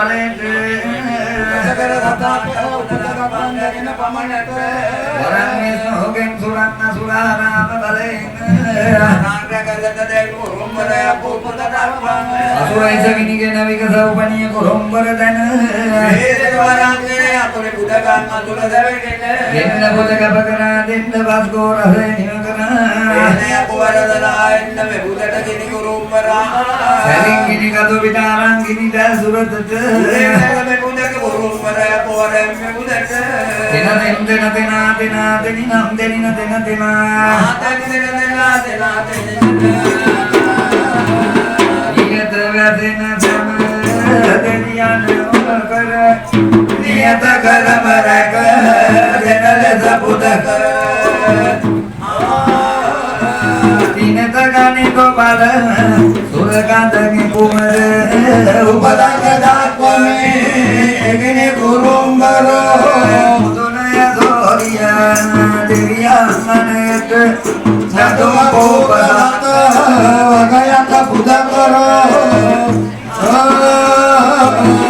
බලෙට සකල සතාපෝ උපදකපන් දෙන පමණට වරං විසෝගෙන් සුරන්න සුරාරාම බලෙන් නාගකලත දෙව් කුරුම්බර අපෝපදකපන් අසුරයිස විනිගෙන විකසවපණිය කුරුම්බර දන හේත වරංගනේ අපේ බුදකන් අතුර දෙවෙගෙන දෙන්න බුදක බකනා දෙන්න බස්කෝ රසේ නිවකනා එනේ අපවරදලා එන්න මේ බුදට කිනි කුරුම්බරා සැලින් කිනි කතු පිටාරං කිනි දැ සුරතට මේ බුදක කුරුම්බර අපවරෙන් මේ බුදට දෙන නියත වැදෙන සම දෙනියන කර නියත කරමරක දෙන ලෙස පුදක දිනත ගණිත බල සුරකන්දගේ කුමර උපදක දාක්වමේ එගිනි කුරුම්බරෝ මුදුනය සෝරියන දෙවියන්නනයට සතුම කෝපදත වගයත පුදකරෝ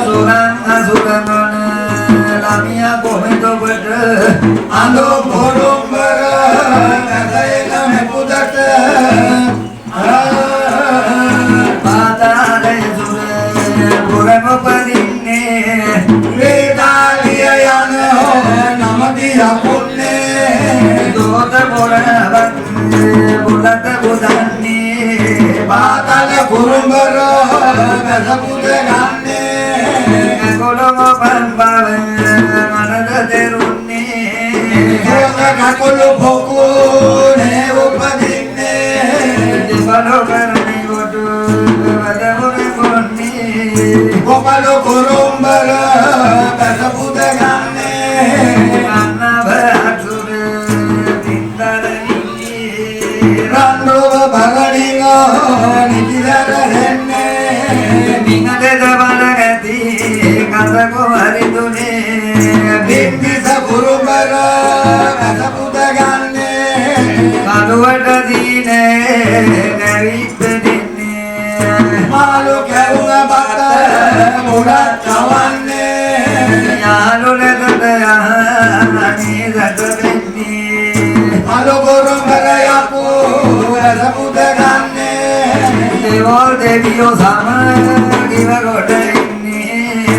සුරන් අසුරනන ළමිය කොහෙතොබට අඳෝ කුරුම්බර නැතයන පුදට පාතාලය සුර පුරම පදින්නේ වේදාලිය යන නමදී අපුන්නේ දෝත පොරවත් බුලත බුදන්නේ පාතාල කුරුම්බර වැසපුද ගන්නේ කොළම පන්බව මනද දෙරුන්නේ කකුළු පොකුනේ උපදින්නේ දෙවලෝ කරණි ගොඩු වදමුර කොන්නේ කොපලෝ කුරුම්බර වැසපුද ගන්නේ අන්නබතුර තින්තරන්නේ රන්රෝව භගණිගෝ නිතිදරන්නේ මිංගදෙද බලගති කසකෝ හරිදුනේ බිම්බිස කුරුම්බර වැසපුද ගන්නේ කඩුවට දීනේ නැවිත් දෙන්නේ මාළු කැවුන බත මුරත් කවන්නේ යාළු ලෙසද යහනේ සත වෙන්නේ මාළු කුරුම්බර යපු වැසපුද ගන්නේ දෙවල් දෙවියෝ සමගිව කොට ඉන්නේ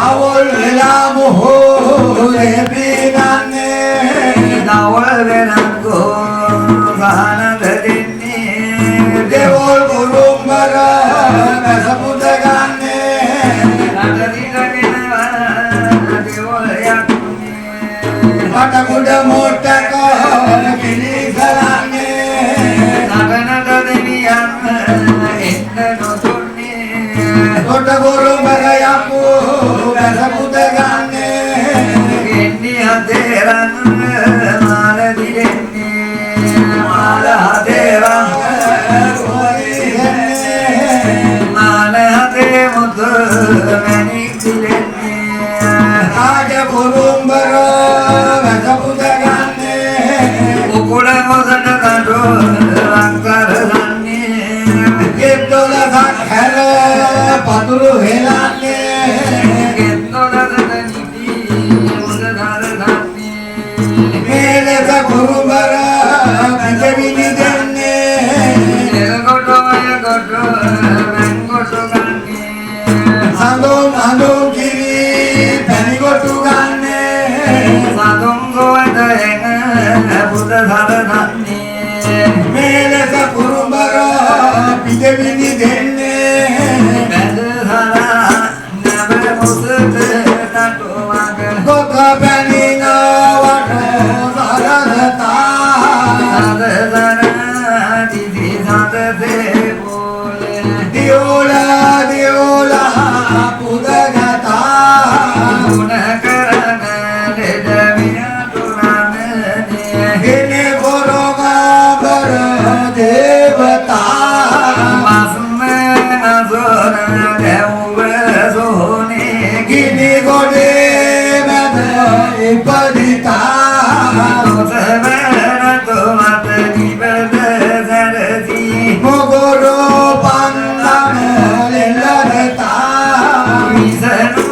අවල් වෙලා මොහොතේ පිගන්නේ දවල් වෙනකෝ සහන දෙන්නේ දෙවල් කුරුම්බර වැසපුද ගන්නේ රටදිනගෙනවා දෙවල් යන්නේ මට කුඩ මොට්ටක කිලිසලන්නේ නගනට දෙවියන් එන්න නොතුන්නේ කොට කුරුම්බර යපු වැසපුද ගන්නේ ගෙන්නි හදේරන් මාල දිරෙන්නේ මාල හදේරන් මාල හදේ මුදු මැණික් දිරෙන්නේ රාජ කුරුම්බර වැසපුද ගන්නේ උකුල මොසට කඩු ලංකර දන්නේ ගෙත්තොල සක්හැර පතුරු හෙලන්නේ ගෙත්තොල දනිති උද ධර දන්නේ මේලක කුරුම්බර පිටවිනි දෙන්නේ එල්කොටෝය කොටෝ මංගොටෝ ගන්නේ සඳොම් අඳොම් කිරි පැණි කොටු ගන්නේ සඳොම් ගොඩ එන බුද ධර දන්නේ මේලක කුරුම්බර පිටවිනි දෙන්නේ බඳ ධරා නබ මුසත තටෝ වග කොක පැණි නවට සරදතා සදදර දිදි සදදේ බෝලේ දියෝලා දියෝලා පුදගතා ගුණ කරන ලෙඩවිය තුරන්නේ හෙනේ බොරෝගාබර දේවතා මස්මන සොන දෙව්ව සෝනේ ගිනි ගොඩේ මැද ඉපදිතා සොසවන තුමත නිබද සරසී මොගොරෝ පන්නම ලෙලරතා විසනු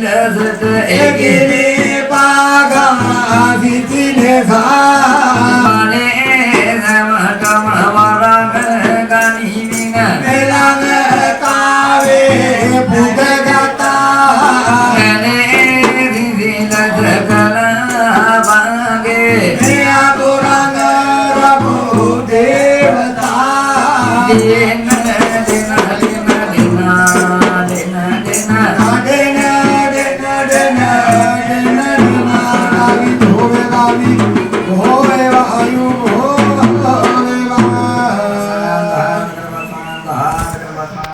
Ekini paga sitine sa mane sama kama warang gani minga melang kawe budagata ane dizila jagala bange meya durang rabu devata dena dena dena dena dena dena